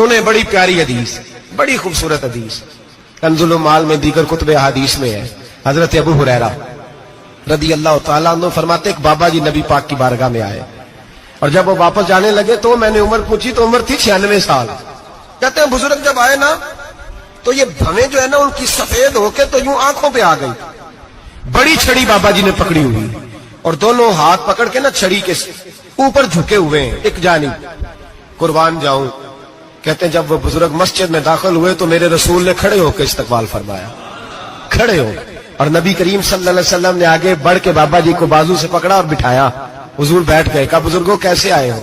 सुने बड़ी प्यारी हदीस, बड़ी खूबसूरत हदीस, कंजुल माल में दीगर कुतुब हदीस में है। हजरत अबू हुरैरा रदी अल्लाह तआला अन्हु फरमाते एक बाबा जी नबी पाक की बारगाह में आए और जब वो वापस जाने लगे तो मैंने उम्र पूछी तो उम्र थी 96 साल। कहते हैं बुजुर्ग जब आए ना तो ये भवें जो है ना उनकी सफेद होके तो यूं आंखों पे आ गई। बड़ी छड़ी बाबा जी ने पकड़ी हुई और दोनों हाथ पकड़ के ना छड़ी के ऊपर झुके हुए हैं एक जानिब। कुर्बान जाऊं, कहते हैं जब वो बुजुर्ग मस्जिद में दाखिल हुए तो मेरे रसूल ने खड़े होकर इस्तकबाल फरमाया, खड़े हो, और नबी करीम सल्लल्लाहु अलैहि वसल्लम ने आगे बढ़ के बाबा जी को बाजू से पकड़ा और बिठाया। हुजूर बैठ गए। कहा बुजुर्गों कैसे आए हो?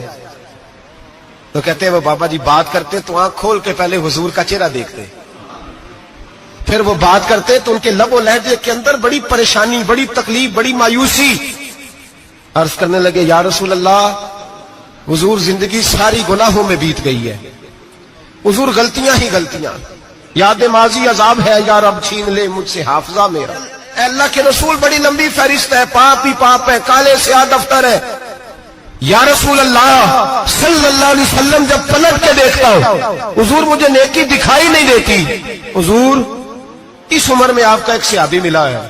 तो कहते हैं वो बाबा जी बात करते तो आंख खोल के पहले हुजूर का चेहरा देखते, फिर वो बात करते तो उनके लबो लहजे के अंदर बड़ी परेशानी, बड़ी तकलीफ, बड़ी मायूसी। अर्ज करने लगे या रसूल अल्लाह, हुजूर जिंदगी सारी गुनाहों में बीत गई है, हुजूर गलतियां ही गलतियां, याद माजी अजाब है, या रब छीन ले मुझसे हाफजा मेरा। अल्लाह के रसूल बड़ी लंबी फहरिस्त है, पाप ही पाप है, काले स्याह दफ्तर है। या रसूल अल्लाह सल्लल्लाहु अलैहि वसल्लम जब पलट के देखता हूं हुजूर मुझे नेकी दिखाई नहीं देती। हुजूर इस उम्र में आपका एक सहाबी मिला है,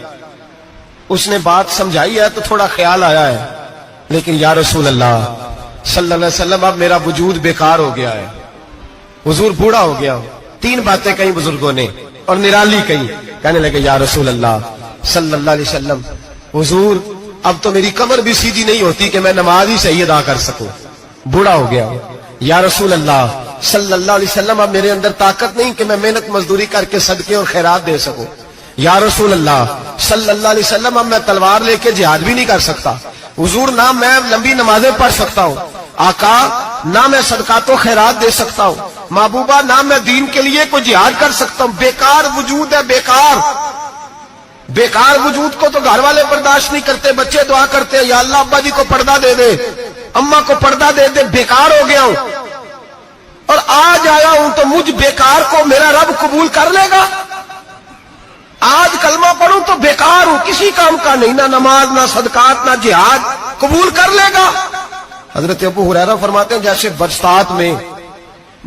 उसने बात समझाई है तो थोड़ा ख्याल आया है, लेकिन या रसूल अल्लाह सल्लल्लाहु अलैहि वसल्लम अब मेरा वजूद बेकार हो गया है, हुजूर बूढ़ा हो गया हूं। 3 बातें कही बुजुर्गों ने और निराली कही। कहने लगे या रसूल अल्लाह सल्लल्लाहु अलैहि वसल्लम, हुजूर अब तो मेरी कमर भी सीधी नहीं होती कि मैं नमाज ही सही अदा कर सकूं, बूढ़ा हो गया हूं। या रसूल अल्लाह सल्लल्लाहु अलैहि वसल्लम अब मेरे अंदर ताकत नहीं कि मैं मेहनत मजदूरी करके सदके और खैरात दे सकूं। या रसूल अल्लाह सल्लल्लाहु अलैहि वसल्लम अब मैं तलवार लेके जिहाद भी नहीं कर सकता। हुजूर ना मैं लंबी नमाजें पढ़ सकता हूं, आका ना मैं सदकातो खैरात दे सकता हूं, महबूबा ना मैं दीन के लिए कोई जिहाद कर सकता हूं। बेकार वजूद है, बेकार बेकार वजूद को तो घर वाले बर्दाश्त नहीं करते, बच्चे दुआ करते हैं या अल्लाह अब्बा जी को पर्दा दे दे, अम्मा को पर्दा दे दे, बेकार हो गया हूं और आज आया हूं तो मुझ बेकार को मेरा रब कबूल कर लेगा। आज कलमा पढ़ूं तो बेकार हूं, किसी काम का नहीं, ना नमाज ना सदकात ना जिहाद, कबूल कर लेगा। हजरत अबू हुरैरा फरमाते हैं जैसे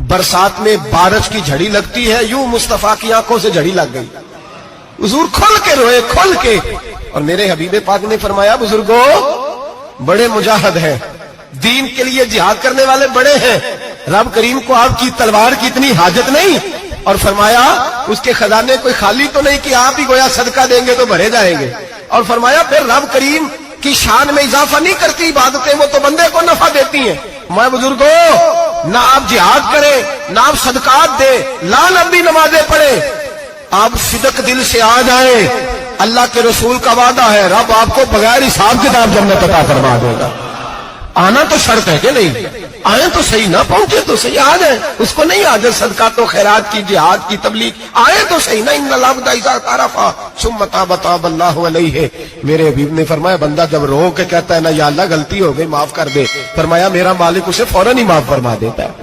बरसात में बारिश की झड़ी लगती है, यूं मुस्तफा की आंखों से झड़ी लग गई। हुजूर खुल के रोए, खुल के। और मेरे हबीबे पाक ने फरमाया बुजुर्गों बड़े मुजाहिद हैं, दीन के लिए जिहाद करने वाले बड़े हैं, रब करीम को आपकी तलवार की इतनी हाजत नहीं। और फरमाया उसके खजाने कोई खाली तो नहीं कि आप ही गोया सदका देंगे तो भरे जाएंगे। और फरमाया फिर रब करीम की शान में इजाफा नहीं करती इबादतें, वो तो बंदे को नफा देती हैं। मैं बुजुर्गों ना आप जिहाद करें, ना आप सदकात दे, ना लंबी नमाजें पढ़े, आप सिदक दिल से आ जाए, अल्लाह के रसूल का वादा है रब आपको बगैर हिसाब किताब जन्नत अता फरमा देगा। आना तो शर्त है कि नहीं, आए तो सही, ना पहुंचे तो सही, आ जाए, उसको नहीं आ जाए सदका तो खैरात की जिहाद की तबलीग, आए तो सही ना। इन्ना लाबदा इज़ा तारफा सुम्मा ताबा ताबल्लाहु अलैहि। मेरे हबीब ने फरमाया बंदा जब रो के कहता है ना या अल्लाह गलती हो गई माफ कर दे, फरमाया मेरा मालिक उसे फौरन ही माफ फरमा देता है।